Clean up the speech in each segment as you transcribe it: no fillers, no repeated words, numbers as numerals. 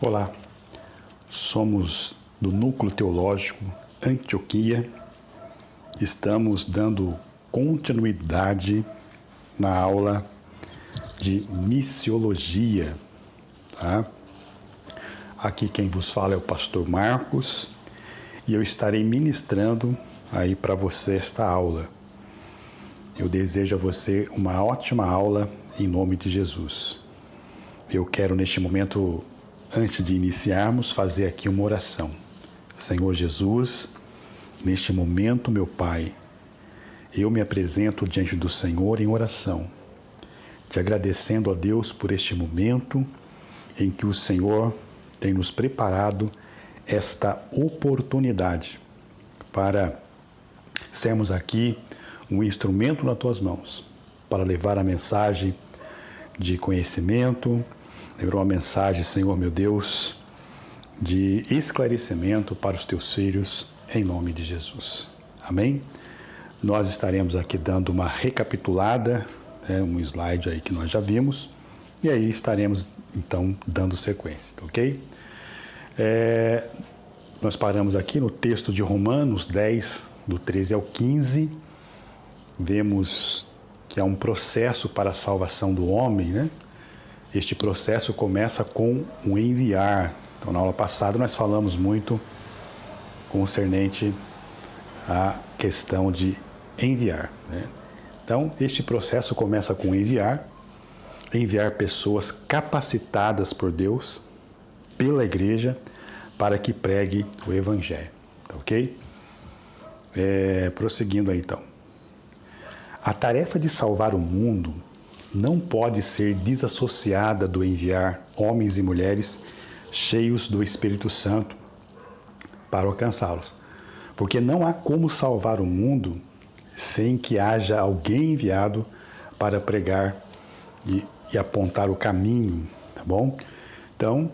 Olá, somos do Núcleo Teológico Antioquia. Estamos dando continuidade na aula de missiologia, tá? Aqui quem vos fala é o pastor Marcos e eu estarei ministrando aí para você esta aula. Eu desejo a você uma ótima aula em nome de Jesus. Eu quero neste momento, antes de iniciarmos, fazer aqui uma oração. Senhor Jesus, neste momento, meu Pai, eu me apresento diante do Senhor em oração, te agradecendo a Deus por este momento em que o Senhor tem nos preparado esta oportunidade para sermos aqui um instrumento nas tuas mãos, para levar a mensagem de conhecimento, levar uma mensagem, Senhor meu Deus, de esclarecimento para os teus filhos, em nome de Jesus. Amém? Nós estaremos aqui dando uma recapitulada, um slide aí que nós já vimos, e aí estaremos então dando sequência, ok? Nós paramos aqui no texto de Romanos 10, do 13 ao 15, vemos que há um processo para a salvação do homem, né? Este processo começa com o enviar. Então, na aula passada, nós falamos muito concernente à questão de enviar, né? Então, este processo começa com enviar pessoas capacitadas por Deus, pela igreja, para que pregue o Evangelho, ok? Prosseguindo aí, então. A tarefa de salvar o mundo não pode ser desassociada do enviar homens e mulheres cheios do Espírito Santo para alcançá-los. Porque não há como salvar o mundo sem que haja alguém enviado para pregar e apontar o caminho, tá bom? Então,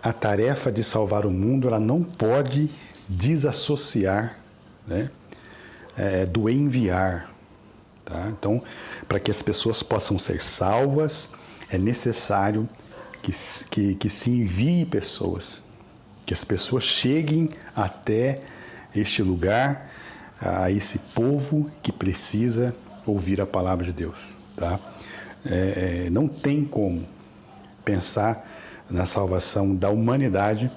a tarefa de salvar o mundo, ela não pode desassociar, né, do enviar. Tá? Então, para que as pessoas possam ser salvas, é necessário que se envie pessoas, que as pessoas cheguem até este lugar, a esse povo que precisa ouvir a palavra de Deus. Tá? Não tem como pensar na salvação da humanidade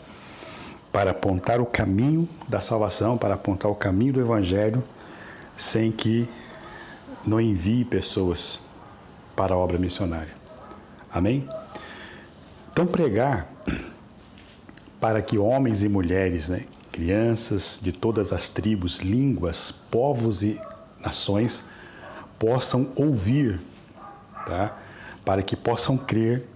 para apontar o caminho da salvação, para apontar o caminho do Evangelho, sem que não envie pessoas para a obra missionária. Amém? Então, pregar para que homens e mulheres, né, crianças de todas as tribos, línguas, povos e nações possam ouvir, tá? Para que possam crer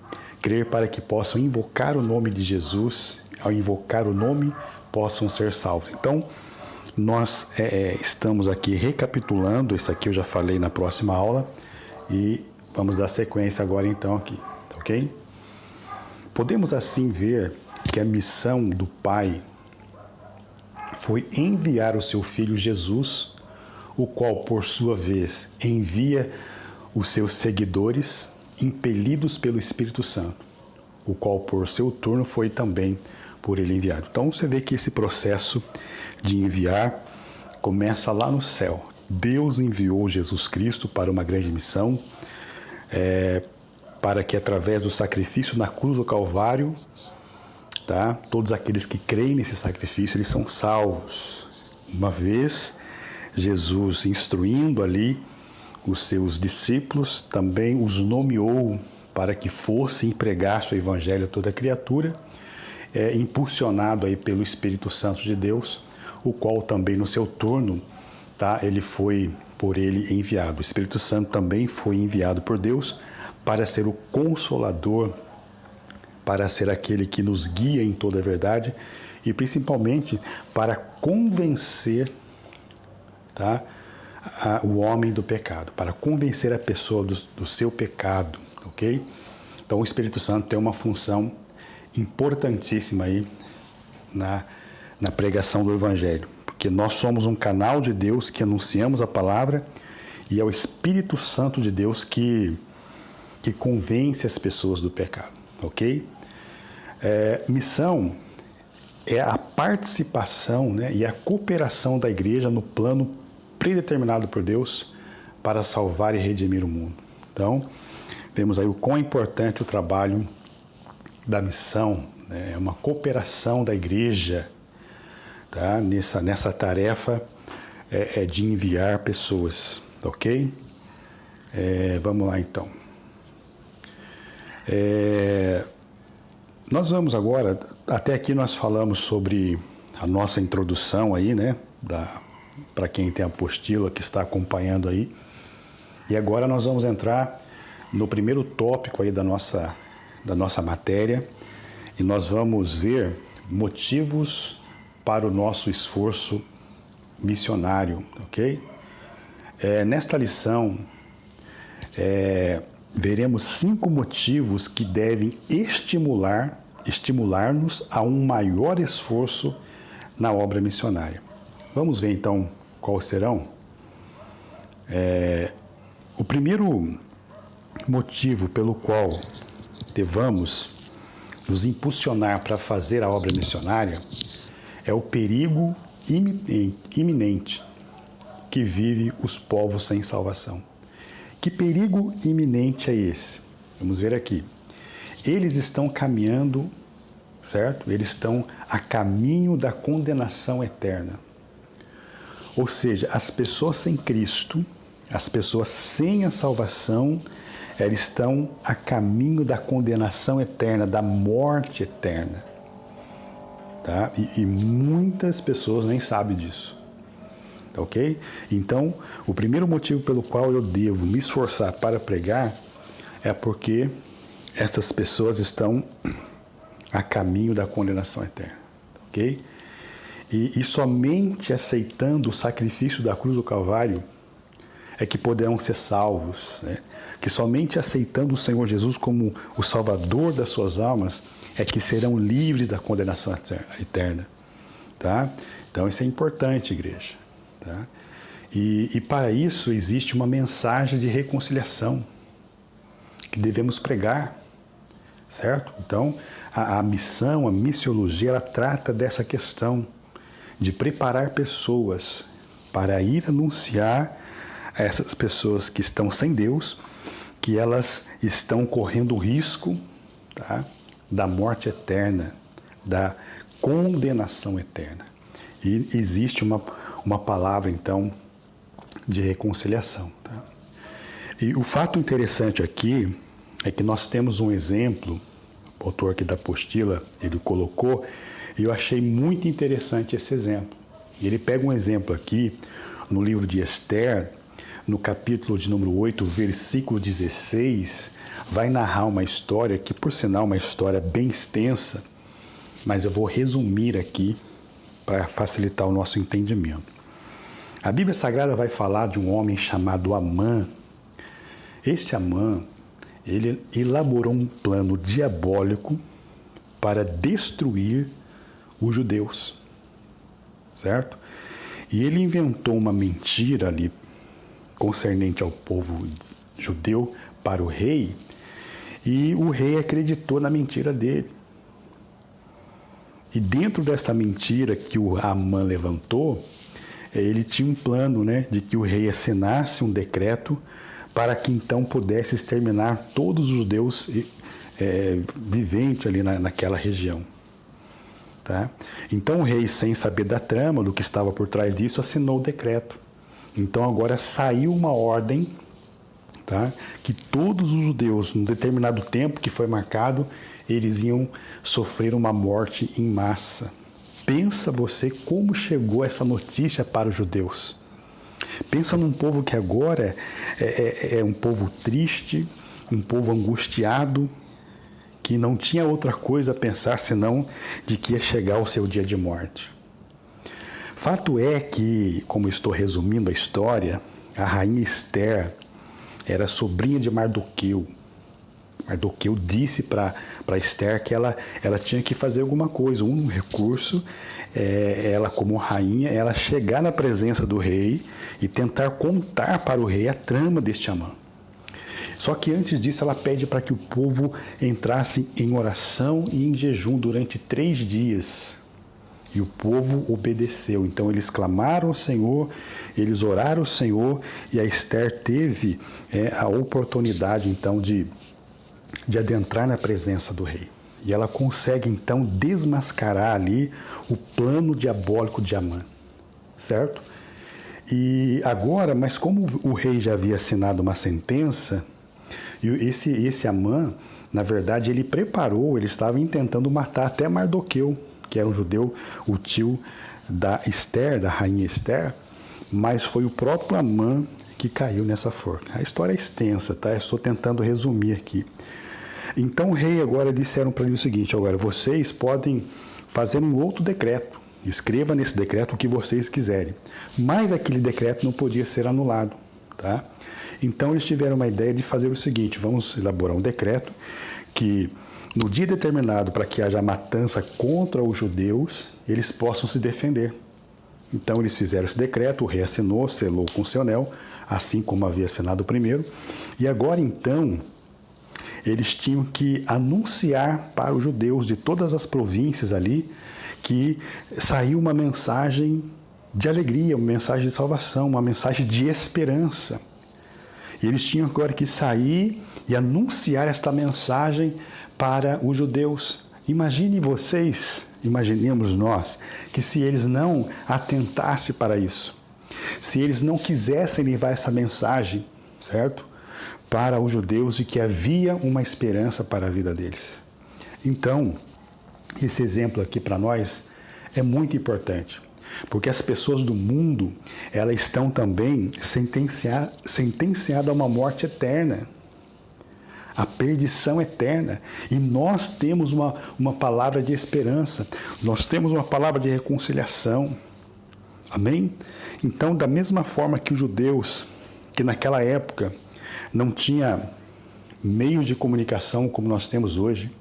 para que possam invocar o nome de Jesus, ao invocar o nome, possam ser salvos. Então, nós estamos aqui recapitulando, isso aqui eu já falei na próxima aula, e vamos dar sequência agora então aqui, ok? Podemos assim ver que a missão do Pai foi enviar o seu Filho Jesus, o qual, por sua vez, envia os seus seguidores, impelidos pelo Espírito Santo, o qual, por seu turno, foi também por ele enviado. Então, você vê que esse processo de enviar começa lá no céu. Deus enviou Jesus Cristo para uma grande missão, para que através do sacrifício na cruz do Calvário, tá, todos aqueles que creem nesse sacrifício, eles são salvos. Uma vez Jesus instruindo ali os seus discípulos, também os nomeou para que fossem e pregassem o Evangelho a toda criatura, impulsionado aí pelo Espírito Santo de Deus, o qual também no seu turno, tá, ele foi por ele enviado. O Espírito Santo também foi enviado por Deus para ser o consolador, para ser aquele que nos guia em toda a verdade e principalmente para convencer, tá, o homem do pecado, para convencer a pessoa do seu pecado, ok? Então o Espírito Santo tem uma função importantíssima aí na pregação do Evangelho, porque nós somos um canal de Deus que anunciamos a palavra e é o Espírito Santo de Deus que convence as pessoas do pecado, ok? Missão é a participação, né, e a cooperação da igreja no plano predeterminado por Deus para salvar e redimir o mundo. Então, vemos aí o quão importante o trabalho da missão, né, é uma cooperação da igreja, tá, nessa tarefa de enviar pessoas, ok? Vamos lá então. Nós vamos agora, até aqui nós falamos sobre a nossa introdução aí, né, para quem tem a apostila que está acompanhando aí. E agora nós vamos entrar no primeiro tópico aí da nossa matéria e nós vamos ver motivos para o nosso esforço missionário, ok? Nesta lição, veremos 5 motivos que devem estimular-nos a um maior esforço na obra missionária. Vamos ver então quais serão? O primeiro motivo pelo qual devamos nos impulsionar para fazer a obra missionária é o perigo iminente que vive os povos sem salvação. Que perigo iminente é esse? Vamos ver aqui. Eles estão caminhando, certo? Eles estão a caminho da condenação eterna. Ou seja, as pessoas sem Cristo, as pessoas sem a salvação, elas estão a caminho da condenação eterna, da morte eterna. Tá? E muitas pessoas nem sabem disso. Ok? Então, o primeiro motivo pelo qual eu devo me esforçar para pregar é porque essas pessoas estão a caminho da condenação eterna. Ok? E somente aceitando o sacrifício da cruz do Calvário é que poderão ser salvos, né? Que somente aceitando o Senhor Jesus como o Salvador das suas almas é que serão livres da condenação eterna, tá? Então isso é importante, igreja, tá? E para isso existe uma mensagem de reconciliação que devemos pregar, certo? Então a missão, a missiologia, ela trata dessa questão de preparar pessoas para ir anunciar a essas pessoas que estão sem Deus, que elas estão correndo o risco, tá, da morte eterna, da condenação eterna. E existe uma palavra, então, de reconciliação. Tá? E o fato interessante aqui é que nós temos um exemplo, o autor aqui da apostila, ele colocou, e eu achei muito interessante esse exemplo. Ele pega um exemplo aqui, no livro de Esther, no capítulo de número 8, versículo 16, vai narrar uma história que, por sinal, é uma história bem extensa, mas eu vou resumir aqui para facilitar o nosso entendimento. A Bíblia Sagrada vai falar de um homem chamado Amã. Este Amã, ele elaborou um plano diabólico para destruir os judeus, certo? E ele inventou uma mentira ali concernente ao povo judeu para o rei, e o rei acreditou na mentira dele. E dentro dessa mentira que o Amã levantou, ele tinha um plano, né, de que o rei assinasse um decreto para que então pudesse exterminar todos os judeus viventes ali naquela região. Tá? Então o rei, sem saber da trama, do que estava por trás disso, assinou o decreto. Então agora saiu uma ordem, tá, que todos os judeus, num determinado tempo que foi marcado, eles iam sofrer uma morte em massa. Pensa você como chegou essa notícia para os judeus. Pensa num povo que agora é um povo triste, um povo angustiado, que não tinha outra coisa a pensar senão de que ia chegar o seu dia de morte. Fato é que, como estou resumindo a história, a rainha Esther era sobrinha de Mardoqueu. Mardoqueu disse para Esther que ela tinha que fazer alguma coisa, um recurso, ela como rainha, ela chegar na presença do rei e tentar contar para o rei a trama deste Amã. Só que antes disso ela pede para que o povo entrasse em oração e em jejum durante 3 dias. E o povo obedeceu. Então eles clamaram ao Senhor, eles oraram ao Senhor, e a Esther teve a oportunidade então de adentrar na presença do rei. E ela consegue então desmascarar ali o plano diabólico de Amã, certo? E agora, mas como o rei já havia assinado uma sentença, e esse Amã, na verdade, ele estava intentando matar até Mardoqueu, que era um judeu, o tio da Esther, da rainha Esther, mas foi o próprio Amã que caiu nessa forca. A história é extensa, tá? Eu estou tentando resumir aqui. Então o rei agora disseram para ele o seguinte: agora vocês podem fazer um outro decreto, escreva nesse decreto o que vocês quiserem, mas aquele decreto não podia ser anulado, tá? Então eles tiveram uma ideia de fazer o seguinte: vamos elaborar um decreto que no dia determinado para que haja matança contra os judeus, eles possam se defender. Então eles fizeram esse decreto, o rei assinou, selou com seu anel, assim como havia assinado o primeiro, e agora então eles tinham que anunciar para os judeus de todas as províncias ali que saiu uma mensagem de alegria, uma mensagem de salvação, uma mensagem de esperança. E eles tinham agora que sair e anunciar esta mensagem para os judeus. Imagine vocês, imaginemos nós, que se eles não atentassem para isso, se eles não quisessem levar essa mensagem, certo? Para os judeus e que havia uma esperança para a vida deles. Então, esse exemplo aqui para nós é muito importante, porque as pessoas do mundo, elas estão também sentenciadas a uma morte eterna, a perdição eterna, e nós temos uma palavra de esperança, nós temos uma palavra de reconciliação, amém? Então, da mesma forma que os judeus, que naquela época não tinha meios de comunicação como nós temos hoje,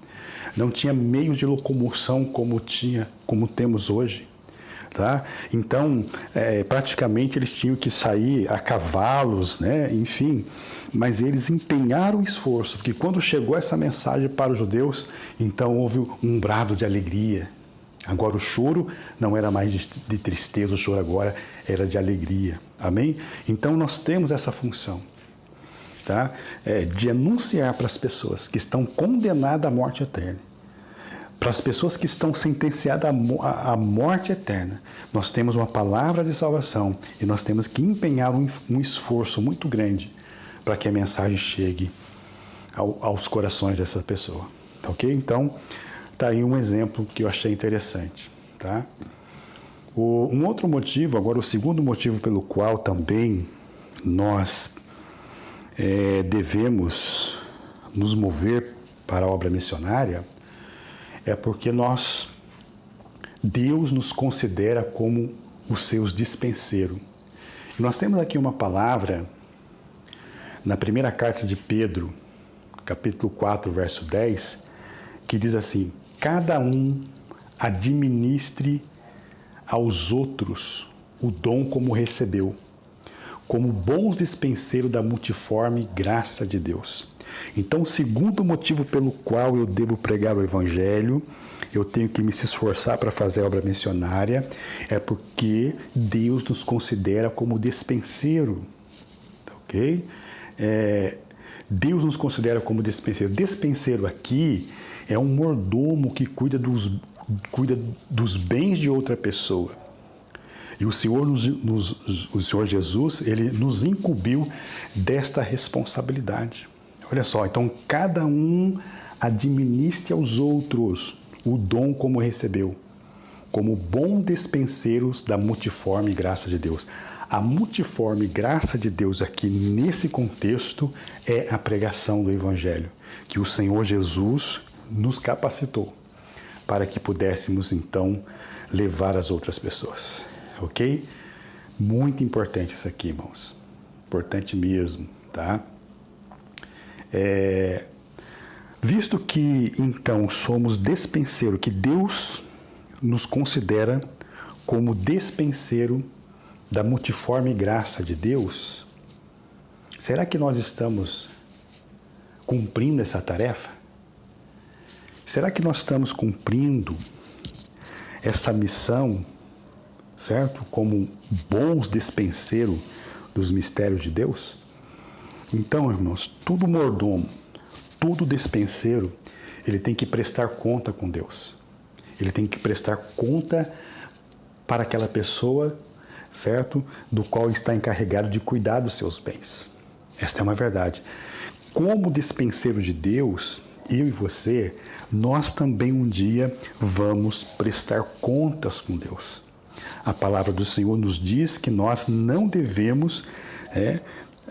não tinha meios de locomoção como temos hoje, tá? Então, praticamente eles tinham que sair a cavalos, né? Enfim, mas eles empenharam o esforço, porque quando chegou essa mensagem para os judeus, então houve um brado de alegria. Agora o choro não era mais de tristeza, o choro agora era de alegria, amém? Então nós temos essa função. Tá? De anunciar para as pessoas que estão condenadas à morte eterna, para as pessoas que estão sentenciadas à morte eterna, nós temos uma palavra de salvação e nós temos que empenhar um esforço muito grande para que a mensagem chegue aos corações dessa pessoa, tá ok? Então, tá aí um exemplo que eu achei interessante, tá? Um outro motivo, agora o segundo motivo pelo qual também nós devemos nos mover para a obra missionária, é porque Deus nos considera como os seus dispenseiros. E nós temos aqui uma palavra na primeira carta de Pedro, capítulo 4, verso 10, que diz assim: cada um administre aos outros o dom como recebeu, como bons dispenseiros da multiforme graça de Deus. Então, o segundo motivo pelo qual eu devo pregar o Evangelho, eu tenho que me esforçar para fazer a obra missionária, é porque Deus nos considera como dispenseiro, ok? Deus nos considera como dispenseiro. Dispenseiro aqui é um mordomo que cuida dos bens de outra pessoa. E o Senhor Jesus, ele nos incumbiu desta responsabilidade. Olha só, então cada um administre aos outros o dom como recebeu, como bons dispenseiros da multiforme graça de Deus. A multiforme graça de Deus aqui, nesse contexto, é a pregação do Evangelho, que o Senhor Jesus nos capacitou para que pudéssemos, então, levar as outras pessoas. Ok? Muito importante isso aqui, irmãos. Importante mesmo, tá? Visto que, então, somos dispenseiro, que Deus nos considera como dispenseiro da multiforme graça de Deus, será que nós estamos cumprindo essa tarefa? Será que nós estamos cumprindo essa missão, certo? Como bons despenseiros dos mistérios de Deus? Então, irmãos, todo mordomo, todo despenseiro, ele tem que prestar conta com Deus. Ele tem que prestar conta para aquela pessoa, certo? Do qual está encarregado de cuidar dos seus bens. Esta é uma verdade. Como despenseiro de Deus, eu e você, nós também um dia vamos prestar contas com Deus. A palavra do Senhor nos diz que nós não devemos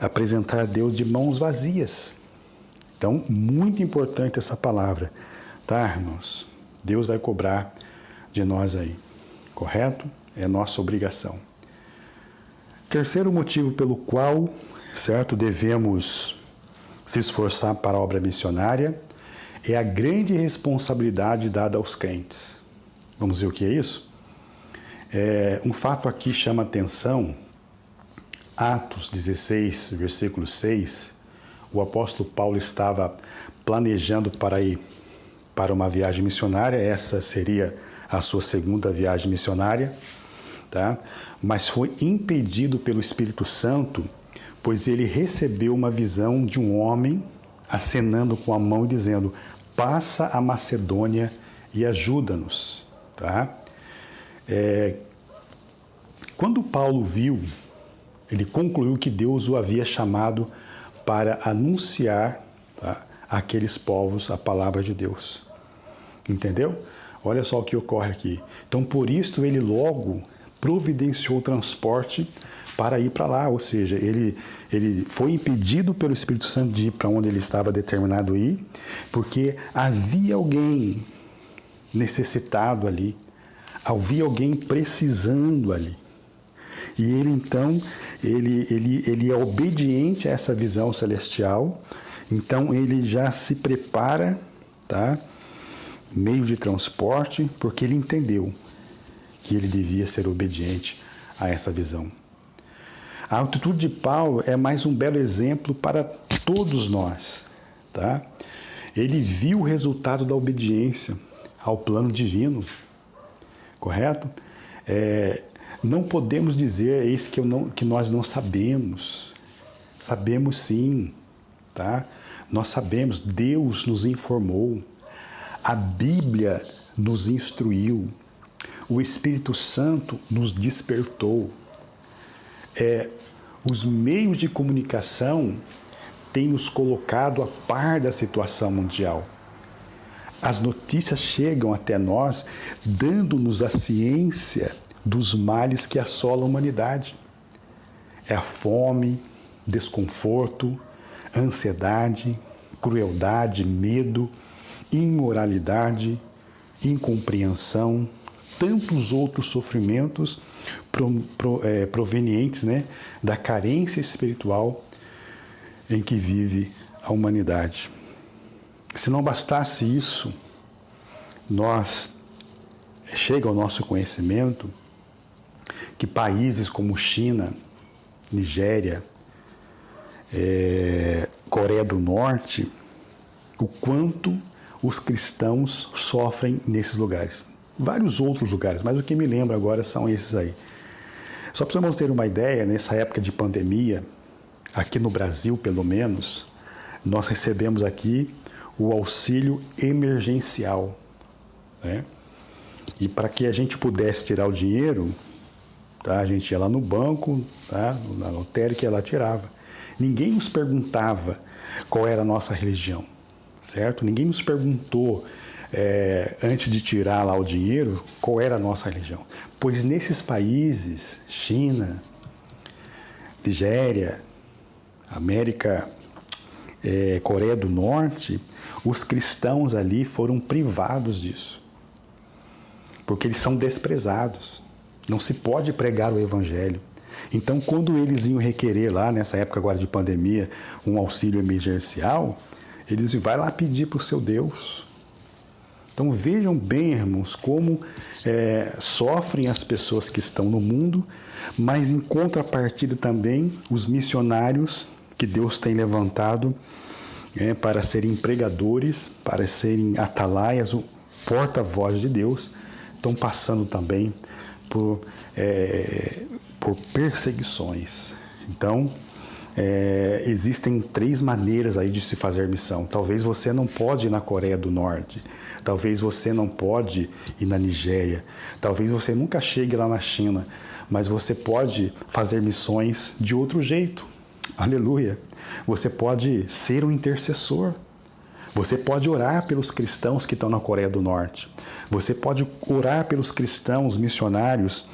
apresentar a Deus de mãos vazias. Então, muito importante essa palavra, tá, irmãos? Deus vai cobrar de nós aí, correto? É nossa obrigação. Terceiro motivo pelo qual, certo, devemos se esforçar para a obra missionária é a grande responsabilidade dada aos crentes. Vamos ver o que é isso? Um fato aqui chama atenção. Atos 16, versículo 6, o apóstolo Paulo estava planejando para ir para uma viagem missionária. Essa seria a sua segunda viagem missionária, tá? Mas foi impedido pelo Espírito Santo, pois ele recebeu uma visão de um homem acenando com a mão e dizendo: passa a Macedônia e ajuda-nos, tá? Quando Paulo viu, ele concluiu que Deus o havia chamado para anunciar, tá, àqueles povos a palavra de Deus. Entendeu? Olha só o que ocorre aqui. Então, por isso, ele logo providenciou o transporte para ir para lá. Ou seja, ele foi impedido pelo Espírito Santo de ir para onde ele estava determinado a ir, porque havia alguém necessitado ali, havia alguém precisando ali. E ele, então, ele é obediente a essa visão celestial, então ele já se prepara, tá? Meio de transporte, porque ele entendeu que ele devia ser obediente a essa visão. A atitude de Paulo é mais um belo exemplo para todos nós, tá? Ele viu o resultado da obediência ao plano divino, correto? Não podemos dizer isso que nós não sabemos. Sabemos sim, tá? Nós sabemos, Deus nos informou, a Bíblia nos instruiu, o Espírito Santo nos despertou. Os meios de comunicação têm nos colocado a par da situação mundial. As notícias chegam até nós, dando-nos a ciência dos males que assolam a humanidade. É a fome, desconforto, ansiedade, crueldade, medo, imoralidade, incompreensão, tantos outros sofrimentos provenientes, né, da carência espiritual em que vive a humanidade. Se não bastasse isso, chega ao nosso conhecimento que países como China, Nigéria, Coreia do Norte, o quanto os cristãos sofrem nesses lugares. Vários outros lugares, mas o que me lembro agora são esses aí. Só para vocês terem uma ideia, nessa época de pandemia, aqui no Brasil pelo menos, nós recebemos aqui o auxílio emergencial, né? E para que a gente pudesse tirar o dinheiro, tá? A gente ia lá no banco, tá? Na lotérica, e lá tirava. Ninguém nos perguntava qual era a nossa religião, certo? Ninguém nos perguntou, antes de tirar lá o dinheiro, qual era a nossa religião. Pois nesses países, China, Nigéria, América, Coreia do Norte, os cristãos ali foram privados disso. Porque eles são desprezados. Não se pode pregar o evangelho. Então, quando eles iam requerer lá, nessa época agora de pandemia, um auxílio emergencial, eles vão lá pedir para o seu Deus. Então, vejam bem, irmãos, como sofrem as pessoas que estão no mundo, mas em contrapartida também os missionários que Deus tem levantado para serem pregadores, para serem atalaias, porta-voz de Deus, estão passando também por perseguições. Então, existem 3 maneiras aí de se fazer missão. Talvez você não pode ir na Coreia do Norte, talvez você não pode ir na Nigéria, talvez você nunca chegue lá na China, mas você pode fazer missões de outro jeito. Aleluia! Você pode ser um intercessor. Você pode orar pelos cristãos que estão na Coreia do Norte. Você pode orar pelos cristãos missionários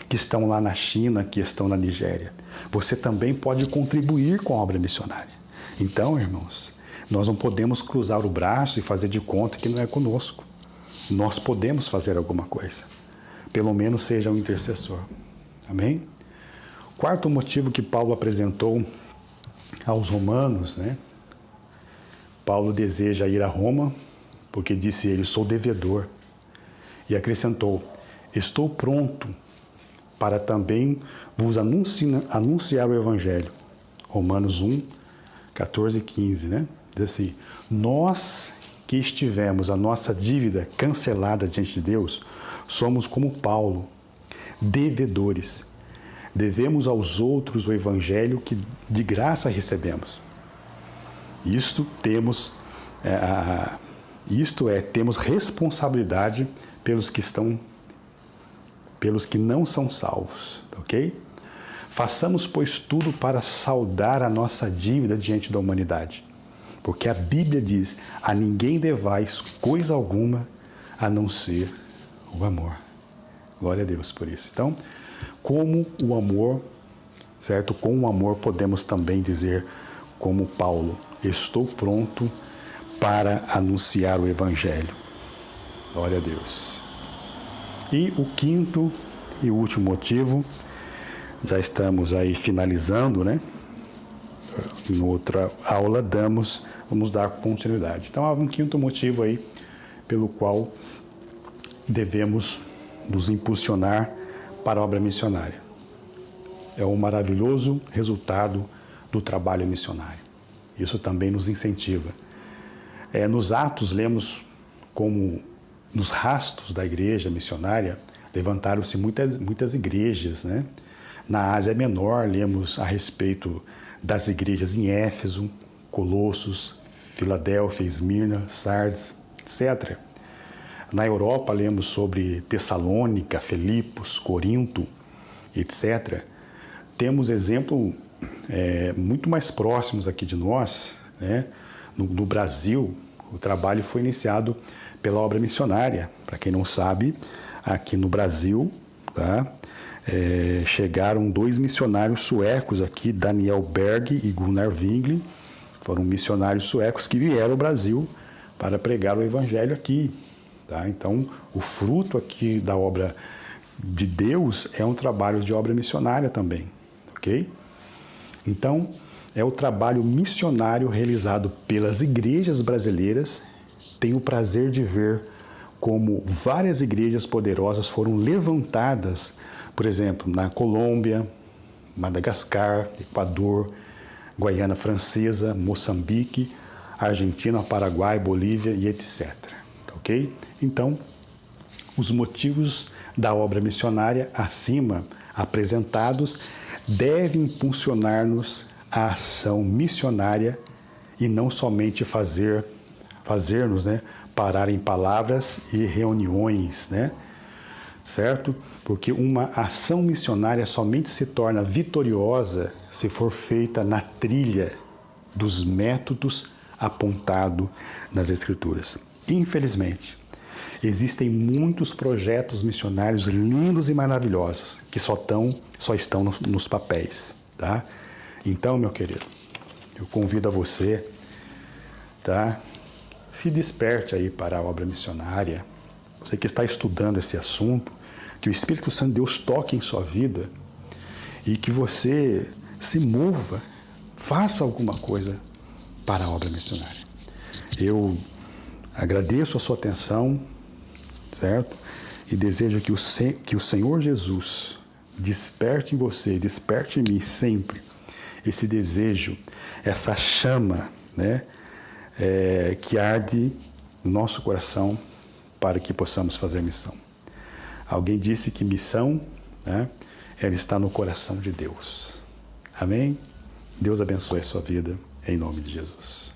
que estão lá na China, que estão na Nigéria. Você também pode contribuir com a obra missionária. Então, irmãos, nós não podemos cruzar o braço e fazer de conta que não é conosco. Nós podemos fazer alguma coisa. Pelo menos seja um intercessor. Amém? Quarto motivo que Paulo apresentou aos romanos, né? Paulo deseja ir a Roma, porque disse ele, sou devedor. E acrescentou, estou pronto para também vos anunciar o Evangelho. Romanos 1, 14 e 15, né? Diz assim, nós que estivemos a nossa dívida cancelada diante de Deus, somos como Paulo, devedores. Devemos aos outros o Evangelho que de graça recebemos. Temos responsabilidade pelos que não são salvos, ok? Façamos, pois, tudo para saldar a nossa dívida diante da humanidade, porque a Bíblia diz, a ninguém devais coisa alguma a não ser o amor. Glória a Deus por isso. Então, como o amor, certo? Com o amor podemos também dizer, como Paulo, estou pronto para anunciar o Evangelho. Glória a Deus. E o quinto e último motivo, já estamos aí finalizando, né? Em outra aula vamos dar continuidade. Então há um quinto motivo aí pelo qual devemos nos impulsionar para a obra missionária. É um maravilhoso resultado do trabalho missionário. Isso também nos incentiva. Nos Atos, lemos como nos rastros da igreja missionária, levantaram-se muitas igrejas, né? Na Ásia Menor, lemos a respeito das igrejas em Éfeso, Colossos, Filadélfia, Esmirna, Sardes, etc. Na Europa, lemos sobre Tessalônica, Filipos, Corinto, etc. Temos exemplo muito mais próximos aqui de nós, né? No Brasil, o trabalho foi iniciado pela obra missionária. Para quem não sabe, aqui no Brasil, tá? Chegaram 2 missionários suecos aqui, Daniel Berg e Gunnar Wingling, foram missionários suecos que vieram ao Brasil para pregar o Evangelho aqui. Tá? Então, o fruto aqui da obra de Deus é um trabalho de obra missionária também, ok? Então, é o trabalho missionário realizado pelas igrejas brasileiras. Tenho o prazer de ver como várias igrejas poderosas foram levantadas, por exemplo, na Colômbia, Madagascar, Equador, Guiana Francesa, Moçambique, Argentina, Paraguai, Bolívia e etc. Ok? Então, os motivos da obra missionária acima apresentados devem impulsionar-nos à ação missionária e não somente fazer-nos, né, parar em palavras e reuniões, né? Certo? Porque uma ação missionária somente se torna vitoriosa se for feita na trilha dos métodos apontados nas Escrituras. Infelizmente, existem muitos projetos missionários lindos e maravilhosos que só estão nos papéis, tá? Então, meu querido, eu convido a você, tá? Se desperte aí para a obra missionária. Você que está estudando esse assunto, que o Espírito Santo de Deus toque em sua vida e que você se mova, faça alguma coisa para a obra missionária. Eu agradeço a sua atenção, certo? E desejo que o Senhor Jesus desperte em você, desperte em mim sempre esse desejo, essa chama, né? que arde no nosso coração para que possamos fazer missão. Alguém disse que missão, né, ela está no coração de Deus. Amém? Deus abençoe a sua vida, em nome de Jesus.